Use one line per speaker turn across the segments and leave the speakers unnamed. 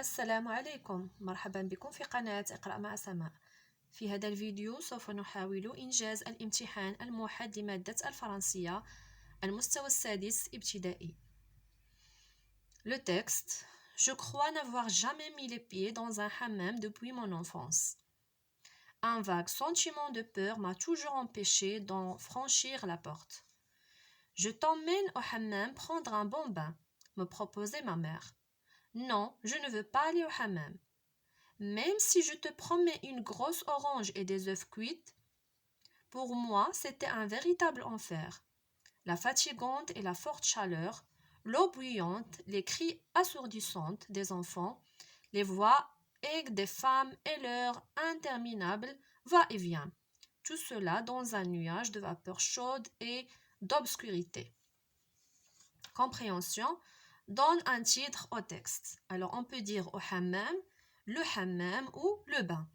السلام عليكم، مرحبا بكم في قناة اقرأ مع سماء. في هذا الفيديو سوف نحاول إنجاز الامتحان الموحد لمادة الفرنسية المستوى السادس ابتدائي. Le texte: Je crois n'avoir jamais mis les pieds dans un hammam depuis mon enfance. Un vague sentiment de peur m'a toujours empêché d'en franchir la porte. Je t'emmène au hammam prendre un bon bain, me proposait ma mère. Non, je ne veux pas aller au hammam. Même si je te promets une grosse orange et des œufs cuits, pour moi, c'était un véritable enfer. La fatigante et la forte chaleur, l'eau bouillante, les cris assourdissants des enfants, les voix aiguës des femmes et l'heure interminable va-et-vient. Tout cela dans un nuage de vapeur chaude et d'obscurité. Compréhension. Donne un titre au texte. Alors, on peut dire au hammam, le hammam ou le bain.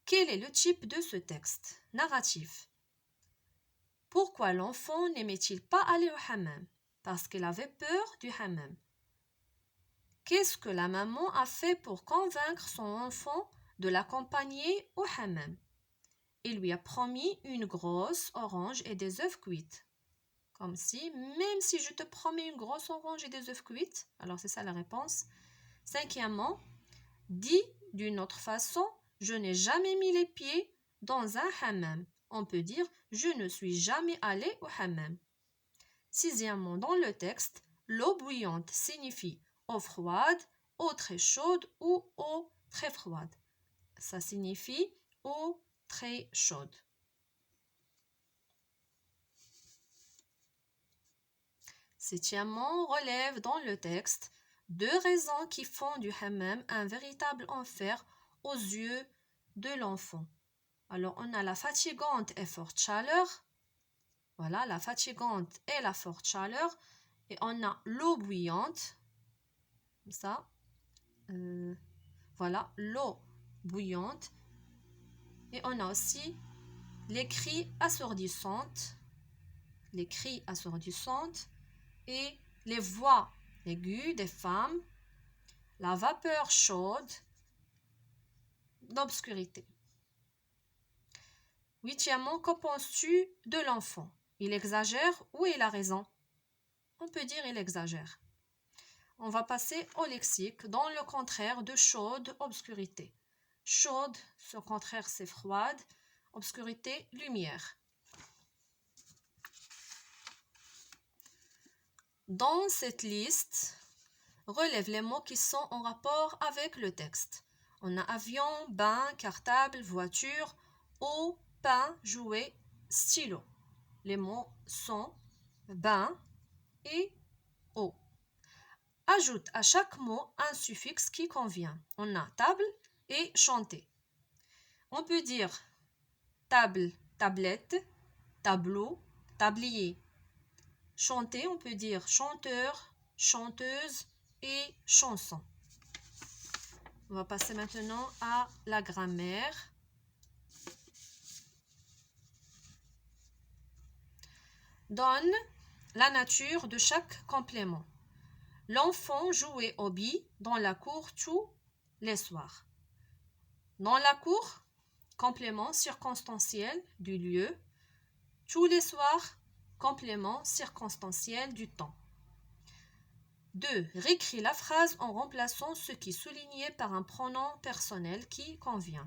Quel est le type de ce texte? Narratif. Pourquoi l'enfant n'aimait-il pas aller au hammam? Parce qu'il avait peur du hammam. Qu'est-ce que la maman a fait pour convaincre son enfant de l'accompagner au hammam? Il lui a promis une grosse orange et des œufs cuits. Comme si, même si je te promets une grosse orange et des œufs cuits, alors c'est ça la réponse. Cinquièmement, dit d'une autre façon, je n'ai jamais mis les pieds dans un hammam. On peut dire, je ne suis jamais allé au hammam. Sixièmement, dans le texte, l'eau bouillante signifie eau froide, eau très chaude ou eau très froide. Ça signifie eau très chaude. Septièmement, relève dans le texte deux raisons qui font du hammam un véritable enfer aux yeux de l'enfant. Alors, on a la fatigante et forte chaleur. Voilà, la fatigante et la forte chaleur. Et on a l'eau bouillante. Comme ça. Voilà, l'eau bouillante. Et on a aussi les cris assourdissantes. Les cris assourdissantes. Et les voix aiguës des femmes, la vapeur chaude d'obscurité. Huitièmement, qu'en penses-tu de l'enfant? Il exagère ou il a raison? On peut dire il exagère. On va passer au lexique dans le contraire de chaude, obscurité. Chaude, ce contraire c'est froide. Obscurité, lumière. Dans cette liste, relève les mots qui sont en rapport avec le texte. On a avion, bain, cartable, voiture, eau, pain, jouet, stylo. Les mots sont bain et eau. Ajoute à chaque mot un suffixe qui convient. On a table et chanter. On peut dire table, tablette, tableau, tablier. Chanter, on peut dire chanteur, chanteuse et chanson. On va passer maintenant à la grammaire. Donne la nature de chaque complément. L'enfant jouait au billes dans la cour tous les soirs. Dans la cour, complément circonstanciel du lieu. Tous les soirs, complément circonstanciel du temps. 2. Récris la phrase en remplaçant ce qui est souligné par un pronom personnel qui convient.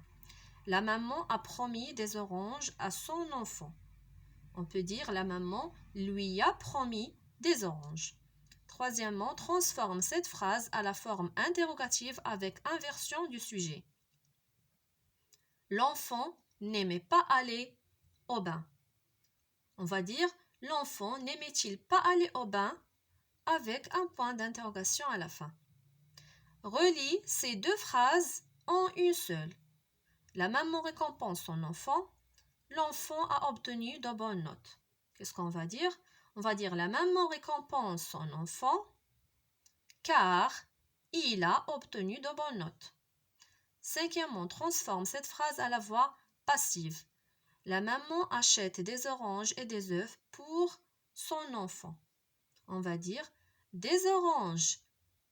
La maman a promis des oranges à son enfant. On peut dire la maman lui a promis des oranges. Troisièmement, transforme cette phrase à la forme interrogative avec inversion du sujet. L'enfant n'aimait pas aller au bain. On va dire l'enfant n'aimait-il pas aller au bain avec un point d'interrogation à la fin. Relie ces deux phrases en une seule. La maman récompense son enfant. L'enfant a obtenu de bonnes notes. Qu'est-ce qu'on va dire? On va dire la maman récompense son enfant car il a obtenu de bonnes notes. Cinquièmement, on transforme cette phrase à la voix passive. La maman achète des oranges et des œufs pour son enfant. On va dire des oranges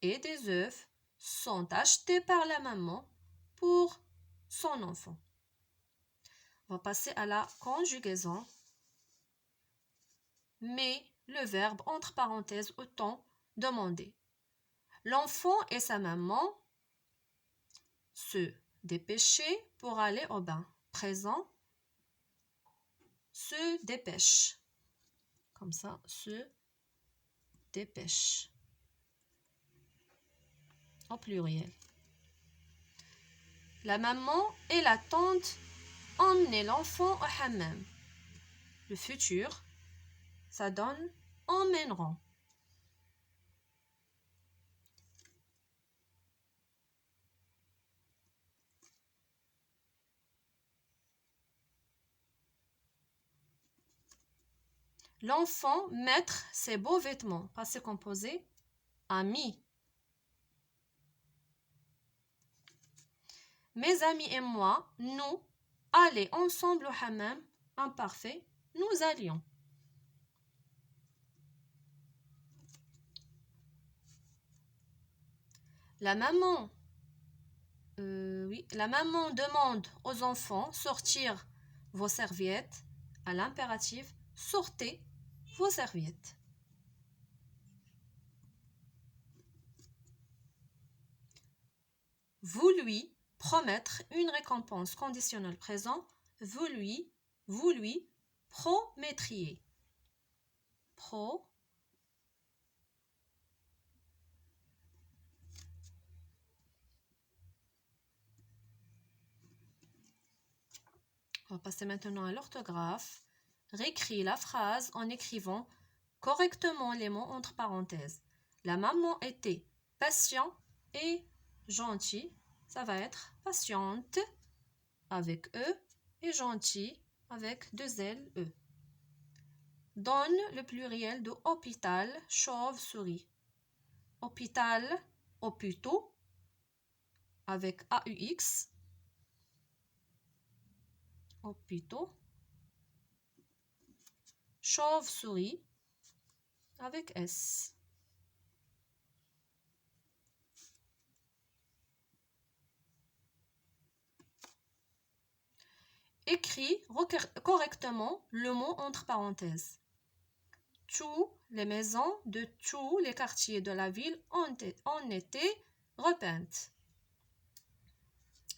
et des œufs sont achetés par la maman pour son enfant. On va passer à la conjugaison. Mais le verbe entre parenthèses au temps demandé. L'enfant et sa maman se dépêchaient pour aller au bain. Présent, se dépêche. Comme ça, se dépêche. Au pluriel. La maman et la tante emmenaient l'enfant au hammam. Le futur, ça donne emmèneront. L'enfant mettre ses beaux vêtements. Passé composé, a mis. Mes amis et moi, nous, aller ensemble au hammam, imparfait, nous allions. La maman demande aux enfants sortir vos serviettes. À l'impératif, sortez vos serviettes. Vous lui promettre une récompense conditionnelle présent. Vous lui promettriez. On va passer maintenant à l'orthographe. Réécris la phrase en écrivant correctement les mots entre parenthèses. La maman était patient et gentille. Ça va être patiente avec E et gentil avec 2 L, E. Donne le pluriel de hôpital, chauve-souris. Hôpital, hôpitaux avec AUX. Hôpitaux. Chauve-souris avec S. Écris correctement le mot entre parenthèses. Tous les maisons de tous les quartiers de la ville ont été repeintes.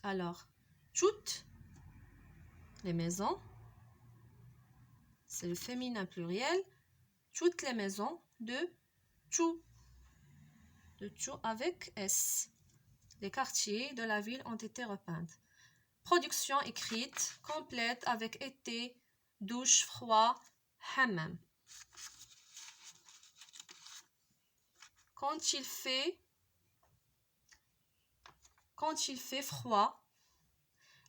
Alors, toutes les maisons, c'est le féminin pluriel. Toutes les maisons de tout avec S. Les quartiers de la ville ont été repeintes. Production écrite complète avec été, douche, froid, hammam. Quand il fait froid,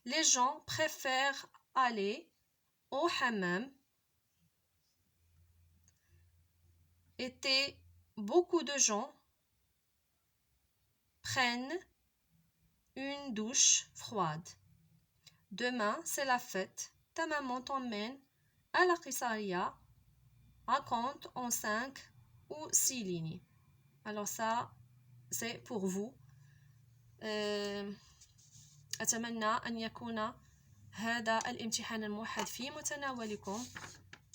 les gens préfèrent aller au hammam. Été, beaucoup de gens prennent une douche froide. Demain, c'est la fête. Ta maman t'emmène à la Qisariya. Raconte en 5 ou 6 lignes. Alors ça, c'est pour vous. أتمنى أن يكون هذا الامتحان الموحد في متناولكم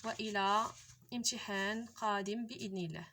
وإلى امتحان قادم بإذن الله.